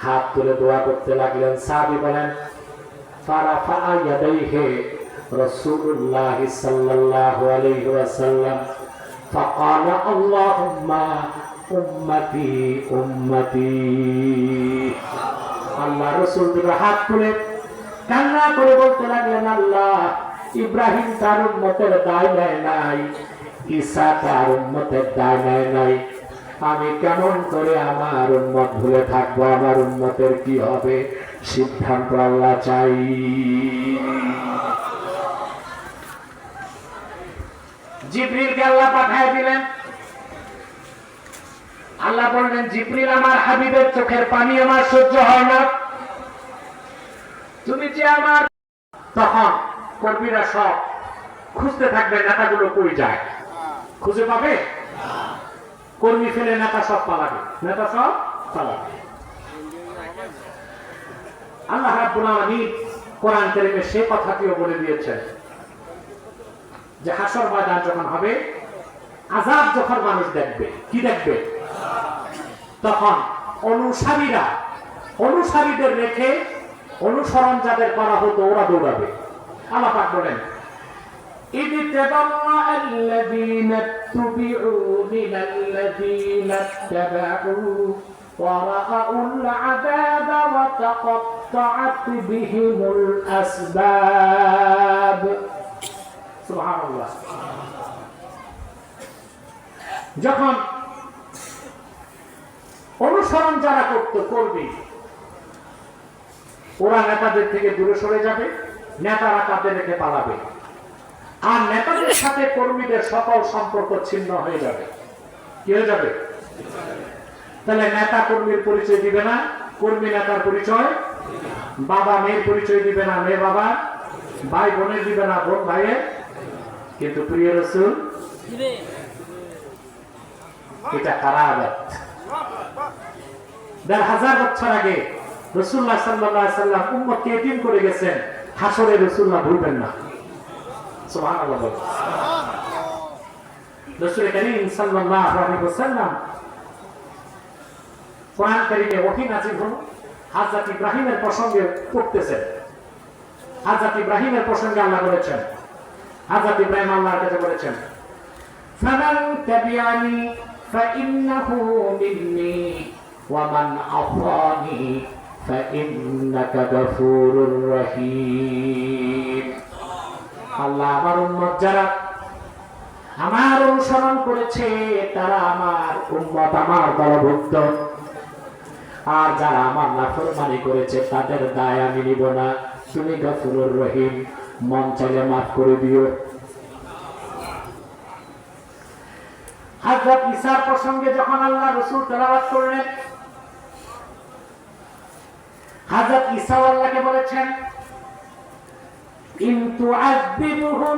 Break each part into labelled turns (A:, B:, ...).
A: হাত তুলে দোয়া করতে লাগলেন। সাহাবী বলেন ফারাফা ইয়াদাইহি রাসূলুল্লাহ সাল্লাল্লাহু আলাইহি ওয়াসাল্লাম ফাকালা আল্লাহুম্মা উম্মতি উম্মতি। আল্লাহ রাসূল দুটো হাত তুলে কান্না করে বলতে লাগলেন, আল্লাহ ইব্রাহিম তার উম্মতের দায় নেয় নাই, ঈসা তার উম্মতের দায় নেয় নাই, আমি কেমন করে আমার উম্মত ভুলে থাকবো? আমার উম্মতের কি হবে? সিদ্ধান্ত আল্লাহ চাই। জিবরিলকে আল্লাহ পাঠিয়ে দিলেন। আল্লাহ বললেন, জিবরিল আমার হাবিবের চোখের পানি আমার সহ্য হয় না, তুমি যে আমার। তখন কর্মীরা সব খুঁজতে থাকবে নেতাগুলো কই যায়, খুঁজে পাবে? কর্মী ফেলে নেতা সব পালাবে, নেতা সব পালাবে। আল্লাহ রাব্বুল আলামিন কোরআন কারীমে সেই কথাটিও বলে দিয়েছেন যে হাসর ময়দান যখন হবে, আযাব যখন মানুষ দেখবে, কি দেখবে? তখন অনুসারীদের রেখে অনুসরণ যাদের করা হতো ওরা দৌড়াবে। আল্লাহ পাক বলেন, إذ تبرأ الذين اتبعوا من الذين اتبعوا ورأوا العذاب وتقطعت بهم الأسباب। سبحان الله। যখন অনুসরণ যারা করবে ওরা নেতাদের থেকে দূরে সরে যাবে, নেতারা তাদের রেখে পালাবে, আর নেতাদের সাথে কর্মীদের সকল সম্পর্ক ছিন্ন হয়ে যাবে। কি হয়ে যাবে? তাহলে নেতা কর্মীর পরিচয় দিবে না, কর্মী নেতার পরিচয়, বাবা মেয়ের পরিচয় দিবে না, মেয়ে বাবা, ভাই বোনের দিবে না, বোন ভাইয়ের। কিন্তু প্রিয় রাসূল এটা কারাবাত। ১,৫০০ বছর আগে রাসূলুল্লাহ সাল্লাল্লাহু আলাইহি ওয়াসাল্লাম উম্মতকে এতিম করে গেছেন, হাসরে রাসূলুল্লাহ ভুলবেন না। সুবহানাল্লাহ। রাসূল করিম সাল্লাল্লাহু আলাইহি ওয়াসাল্লাম কোরআন কারীমে ওহী নাযিল হলো, হযরত ইব্রাহিমের প্রসঙ্গে পড়তেছেন। হযরত ইব্রাহিমের প্রসঙ্গে আল্লাহ বলেছেন, হযরত ইব্রাহিম আল্লাহর কাছে বলেছেন, ফামান তাবিআনি ফাইন্নাহু মিন্নি ওয়া মান আসানি ফাইন্নাকা গফুরুর রহিম। আল্লাহ আমার উম্মত যারা আমার অনুসরণ করেছে তারা আমার উম্মত, আমার দলভুক্ত, আর যারা আমার নাফরমানি করেছে তাদের দায় আমি নিব না। তুমি গফুরুর রহিম, মন চাইলে মাফ করে দিও। হযরত ঈসার প্রসঙ্গে যখন আল্লাহ রাসূল তেলাওয়াত করলেন, হযরত ঈসা আল্লাহকে বলেছেন, ইন তুআযিবহুম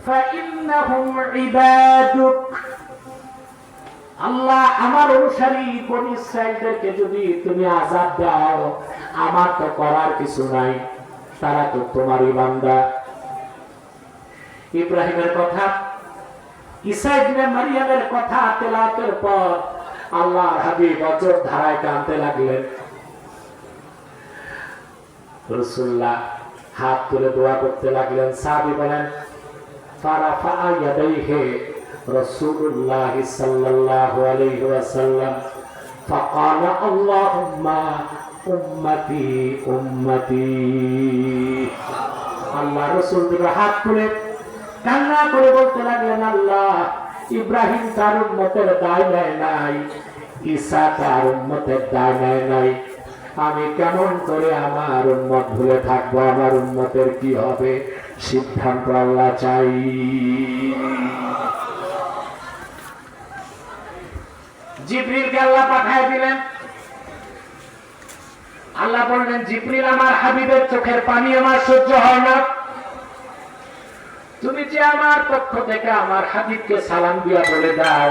A: ফাইন্নাহুম ইবাদুক। আল্লাহ আমার অনুসারী বনী ইসরাঈলদেরকে যদি তুমি আযাব দাও, আমার তো করার কিছু নাই, তারা তো তোমারই বান্দা। ইব্রাহিমের কথা, ঈসা ইবনে মারইয়ামের কথা তেলাওয়াতের পর আল্লাহর হাবিব অজর ধারায় কাঁদতে লাগলেন। রাসূলুল্লাহ হাত তুলে দোয়া করতে লাগলেন। সাহাবী বলেন ফারাফা ইয়াদাইহি রাসূলুল্লাহ সাল্লাল্লাহু আলাইহি ওয়াসাল্লাম ফাকালা আল্লাহুম্মা উম্মতি উম্মতি। আল্লাহ রাসূল দুটো হাত তুলে কান্না করে বলতে লাগলেন, আল্লাহ ইব্রাহিম তার উম্মতের দায় নেয় নাই, ঈসা তার উম্মতের দায় নেয় নাই, আমি কেমন করে আমার উম্মত ভুলে থাকবো? আমার উম্মতের কি হবে? সিদ্ধান্ত আল্লাহ চাই। জিবরিলকে আল্লাহ পাঠিয়ে দিলেন। আল্লাহ বললেন, জিবরিল আমার হাবিবের চোখের পানি আমার সহ্য হয় না, তুমি যে আমার পক্ষ থেকে আমার হাবিবকে সালাম দিয়া বলে দাও,